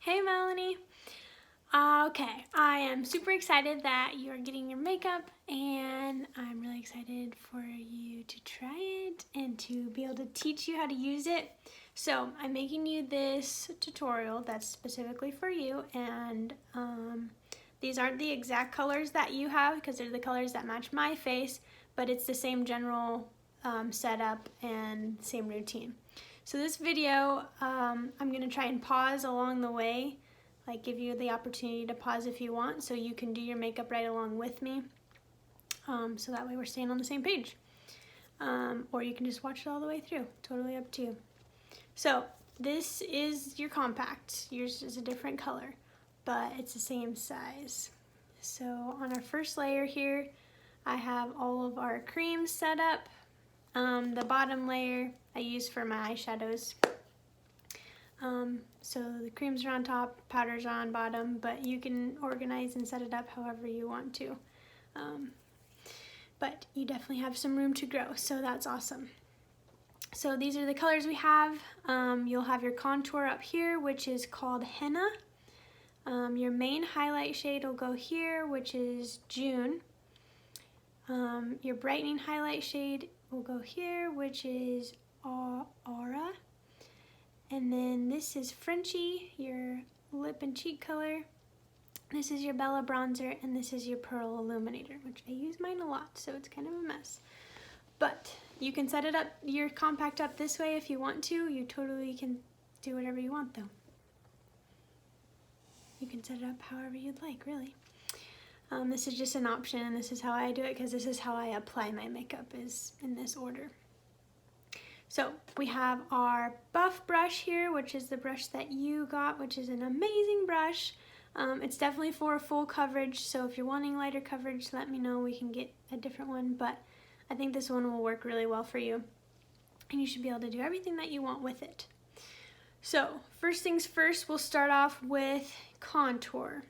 Hey Melanie. Okay, I am super excited that you're getting your makeup and I'm really excited for you to try it and to be able to teach you how to use it. So I'm making you this tutorial that's specifically for you, and these aren't the exact colors that you have because they're the colors that match my face, but it's the same general setup and same routine. So this video, I'm going to try and pause along the way, like give you the opportunity to pause if you want so you can do your makeup right along with me. So that way we're staying on the same page. Or you can just watch it all the way through, totally up to you. So this is your compact. Yours is a different color, but it's the same size. So on our first layer here, I have all of our creams set up. The bottom layer I use for my eyeshadows. So the creams are on top, powders are on bottom, but you can organize and set it up however you want to. But you definitely have some room to grow, so that's awesome. So these are the colors we have. You'll have your contour up here, which is called Henna. Your main highlight shade will go here, which is June. Your brightening highlight shade will go here, which is Aura. And then this is Frenchie, your lip and cheek color. This is your Bella bronzer, and this is your Pearl illuminator, which I use mine a lot, so it's kind of a mess. But you can set it up, your compact up this way if you want to. You totally can do whatever you want though. You can set it up however you'd like, really. This is just an option, and this is how I do it because this is how I apply my makeup, is in this order. So we have our buff brush here, which is the brush that you got, which is an amazing brush. It's definitely for full coverage, so if you're wanting lighter coverage, let me know. We can get a different one, but I think this one will work really well for you. And you should be able to do everything that you want with it. So first things first, we'll start off with contour.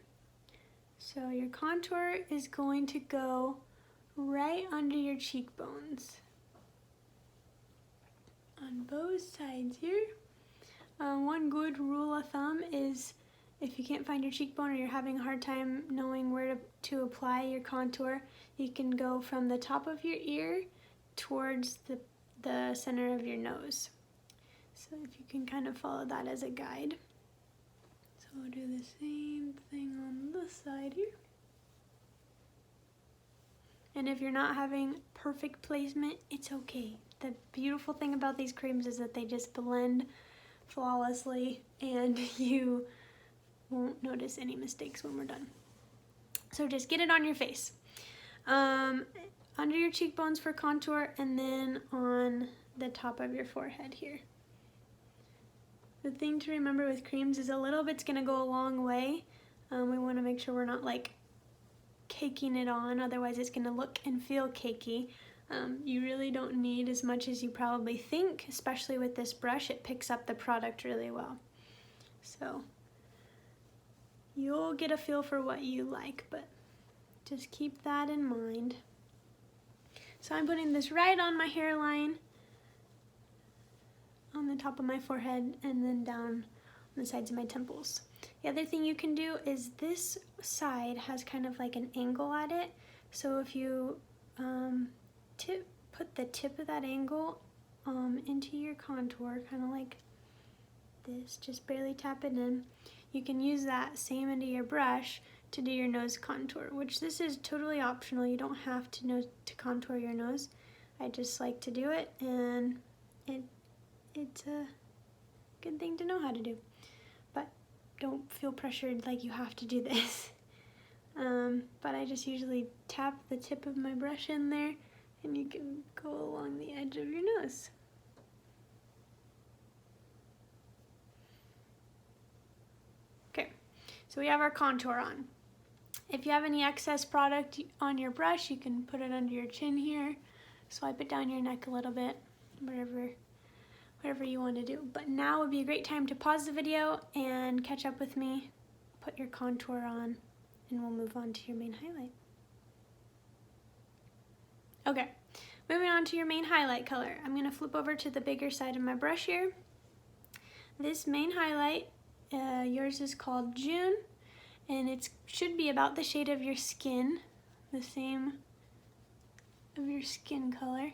So your contour is going to go right under your cheekbones. On both sides here. One good rule of thumb is if you can't find your cheekbone or you're having a hard time knowing where to apply your contour, you can go from the top of your ear towards the center of your nose. So if you can kind of follow that as a guide. So we'll do the same thing on this side here. And if you're not having perfect placement, it's okay. The beautiful thing about these creams is that they just blend flawlessly and you won't notice any mistakes when we're done. So just get it on your face. Under your cheekbones for contour, and then on the top of your forehead here. The thing to remember with creams is a little bit's gonna go a long way. We wanna make sure we're not like caking it on, otherwise it's gonna look and feel cakey. You really don't need as much as you probably think, especially with this brush. It picks up the product really well. So you'll get a feel for what you like, but just keep that in mind. So I'm putting this right on my hairline, on the top of my forehead, and then down on the sides of my temples. The other thing you can do is this side has kind of like an angle at it. So if you put the tip of that angle into your contour, kind of like this, just barely tap it in. You can use that same end of your brush to do your nose contour, which this is totally optional. You don't have to contour your nose. I just like to do it, and it's a good thing to know how to do. But don't feel pressured like you have to do this. But I just usually tap the tip of my brush in there, and you can go along the edge of your nose. Okay, so we have our contour on. If you have any excess product on your brush, you can put it under your chin here, swipe it down your neck a little bit, whatever you want to do. But now would be a great time to pause the video and catch up with me, put your contour on, and we'll move on to your main highlight. Okay, moving on to your main highlight color. I'm going to flip over to the bigger side of my brush here. This main highlight yours is called June, and it should be about the shade of your skin, the same of your skin color.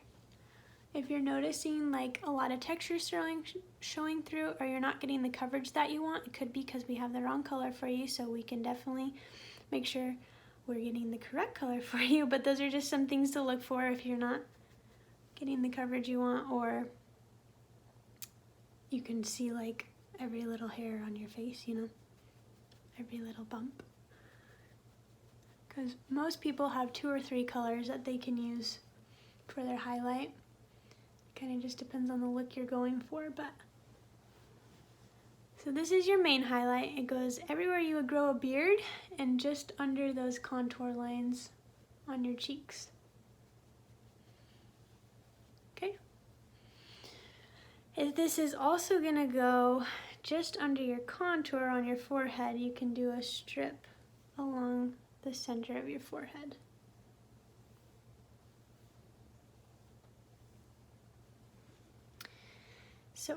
If you're noticing like a lot of texture showing through, or you're not getting the coverage that you want, it could be because we have the wrong color for you, so we can definitely make sure we're getting the correct color for you. But those are just some things to look for if you're not getting the coverage you want, or you can see like every little hair on your face, you know, every little bump. Because most people have 2 or 3 colors that they can use for their highlight. Kind of just depends on the look you're going for, but. So this is your main highlight. It goes everywhere you would grow a beard and just under those contour lines on your cheeks. Okay. If this is also gonna go just under your contour on your forehead, you can do a strip along the center of your forehead. So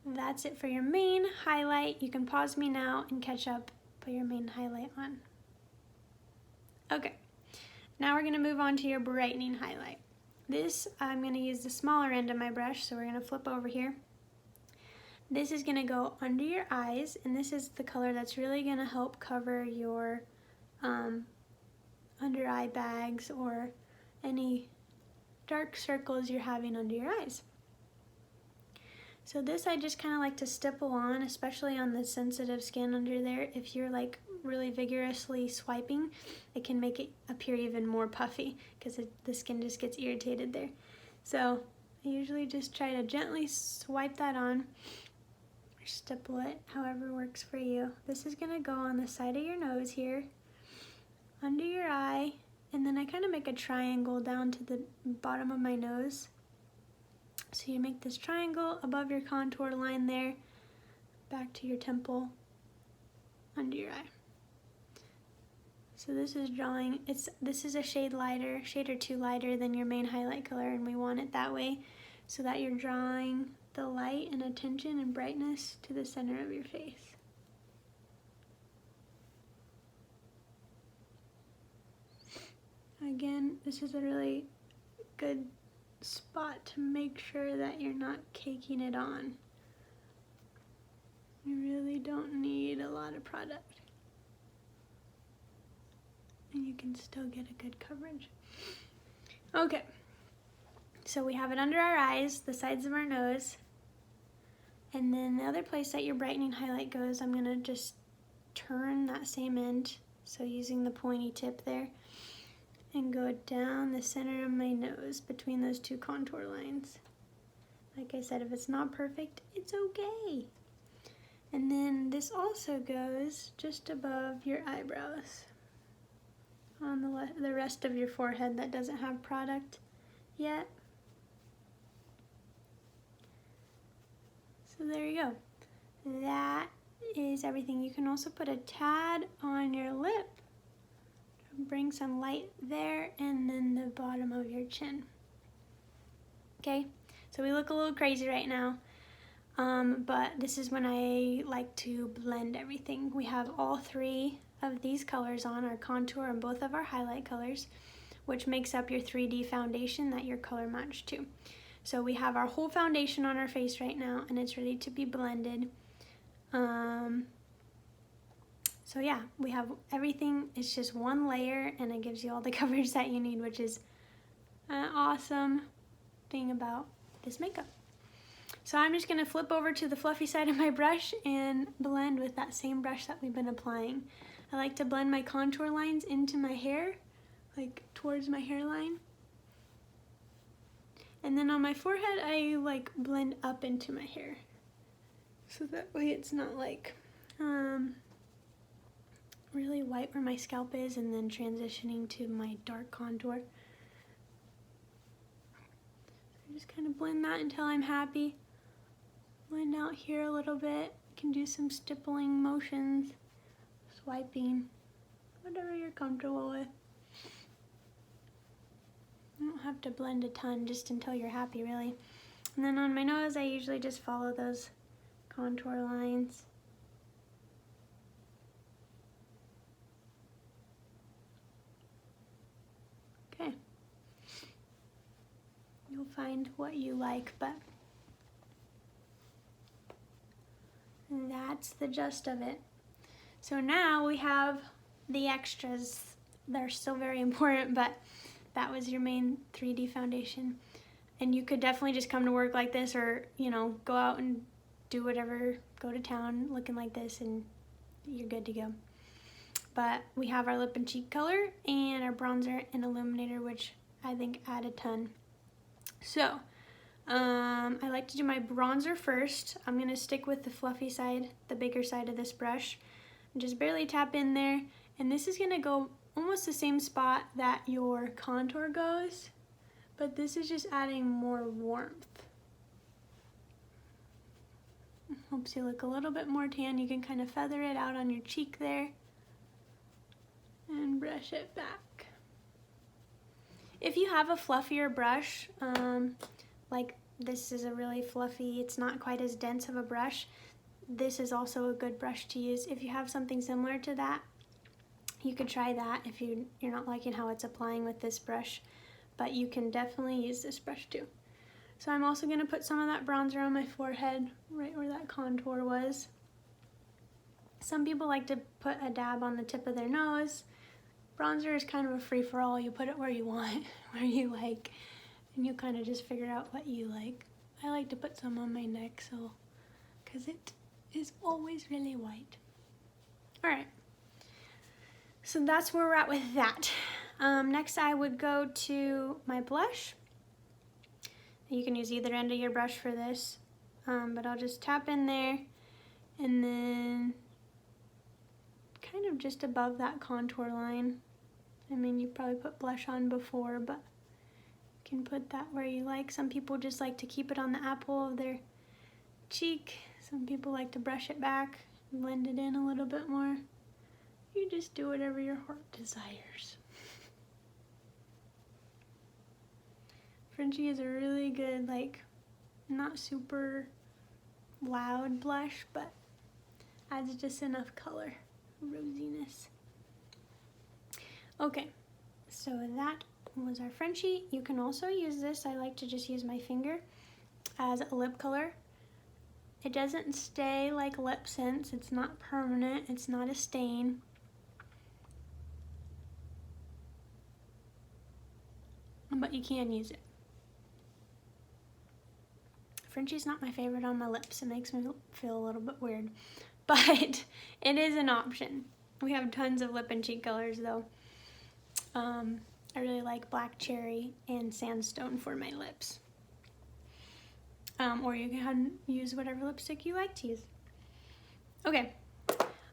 that's it for your main highlight. You can pause me now and catch up, put your main highlight on. Okay, now we're gonna move on to your brightening highlight. This, I'm gonna use the smaller end of my brush, so we're gonna flip over here. This is gonna go under your eyes, and this is the color that's really gonna help cover your under eye bags or any dark circles you're having under your eyes. So this I just kind of like to stipple on, especially on the sensitive skin under there. If you're like really vigorously swiping, it can make it appear even more puffy because the skin just gets irritated there. So I usually just try to gently swipe that on, or stipple it, however works for you. This is gonna go on the side of your nose here, under your eye, and then I kind of make a triangle down to the bottom of my nose. So you make this triangle above your contour line there, back to your temple, under your eye. So this is drawing, this is a shade or 2 lighter than your main highlight color, and we want it that way so that you're drawing the light and attention and brightness to the center of your face. Again, this is a really good spot to make sure that you're not caking it on. You really don't need a lot of product, and you can still get a good coverage. Okay, so we have it under our eyes, the sides of our nose, and then the other place that your brightening highlight goes, I'm gonna just turn that same end, so using the pointy tip there, and go down the center of my nose between those 2 contour lines. Like I said, if it's not perfect, it's okay. And then this also goes just above your eyebrows on the rest of your forehead that doesn't have product yet. So there you go. That is everything. You can also put a tad on your lip. Bring some light there, and then the bottom of your chin. Okay, so we look a little crazy right now, but this is when I like to blend everything. We have all 3 of these colors on, our contour and both of our highlight colors, which makes up your 3D foundation that your color matched to. So we have our whole foundation on our face right now, and it's ready to be blended. So yeah, we have everything. It's just one layer, and it gives you all the coverage that you need, which is an awesome thing about this makeup. So I'm just gonna flip over to the fluffy side of my brush and blend with that same brush that we've been applying. I like to blend my contour lines into my hair, like towards my hairline. And then on my forehead, I like blend up into my hair. So that way it's not like, really white where my scalp is and then transitioning to my dark contour. So just kind of blend that until I'm happy. Blend out here a little bit. You can do some stippling motions, swiping, whatever you're comfortable with. You don't have to blend a ton, just until you're happy, really. And then on my nose, I usually just follow those contour lines. find what you like, but that's the gist of it. So now we have the extras. They're still very important, but that was your main 3D foundation. And you could definitely just come to work like this, or, you know, go out and do whatever, go to town looking like this, and you're good to go. But we have our lip and cheek color and our bronzer and illuminator, which I think add a ton. So I like to do my bronzer first. I'm gonna stick with the fluffy side, the bigger side of this brush, and just barely tap in there. And this is gonna go almost the same spot that your contour goes, but this is just adding more warmth. Helps you look a little bit more tan. You can kind of feather it out on your cheek there and brush it back. If you have a fluffier brush, like this is a really fluffy, it's not quite as dense of a brush, this is also a good brush to use. If you have something similar to that, you could try that if you're not liking how it's applying with this brush, but you can definitely use this brush too. So I'm also going to put some of that bronzer on my forehead, right where that contour was. Some people like to put a dab on the tip of their nose. Bronzer is kind of a free-for-all. You put it where you want, where you like, and you kind of just figure out what you like. I like to put some on my neck, so, because it is always really white. All right, so that's where we're at with that. Next I would go to my blush. You can use either end of your brush for this, but I'll just tap in there, and then kind of just above that contour line. I mean, you probably put blush on before, but you can put that where you like. Some people just like to keep it on the apple of their cheek. Some people like to brush it back, blend it in a little bit more. You just do whatever your heart desires. Frenchie is a really good, like, not super loud blush, but adds just enough color, rosiness. Okay, so that was our Frenchie. You can also use this. I like to just use my finger as a lip color. It doesn't stay like lip sense. It's not permanent. It's not a stain. But you can use it. Frenchie's not my favorite on my lips. It makes me feel a little bit weird, but it is an option. We have tons of lip and cheek colors though. I really like black cherry and sandstone for my lips. Or you can use whatever lipstick you like to use. Okay,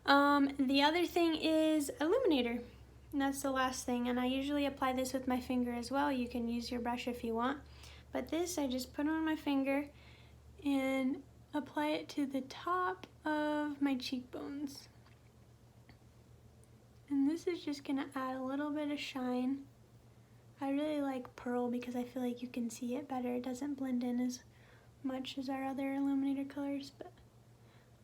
the other thing is illuminator. And that's the last thing, and I usually apply this with my finger as well. You can use your brush if you want, but this I just put on my finger and apply it to the top of my cheekbones. And this is just gonna add a little bit of shine. I really like pearl because I feel like you can see it better. It doesn't blend in as much as our other illuminator colors, but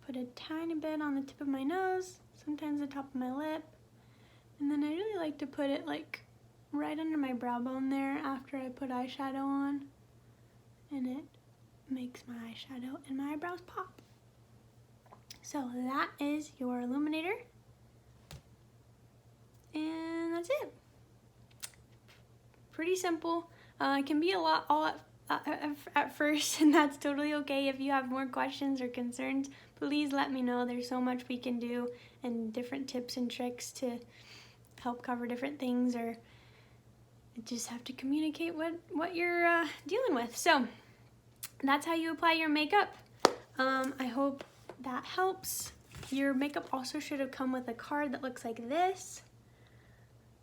put a tiny bit on the tip of my nose, sometimes the top of my lip. And then I really like to put it like right under my brow bone there after I put eyeshadow on. And it makes my eyeshadow and my eyebrows pop. So that is your illuminator. And that's it. Pretty simple. It can be a lot all at first, and that's totally okay. If you have more questions or concerns, please let me know. There's so much we can do and different tips and tricks to help cover different things, or just have to communicate what you're dealing with. So that's how you apply your makeup. I hope that helps. Your makeup also should have come with a card that looks like this.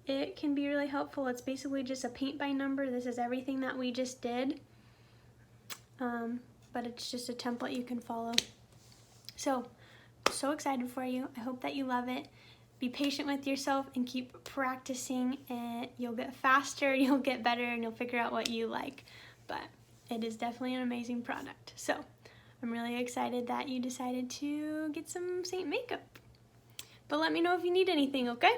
It can be really helpful. It's basically just a paint by number. This is everything that we just did, but it's just a template you can follow. So excited for you. I hope that you love it. Be patient with yourself and keep practicing, and you'll get faster, you'll get better, and you'll figure out what you like. But it is definitely an amazing product. So I'm really excited that you decided to get some Seint makeup. But let me know if you need anything, okay?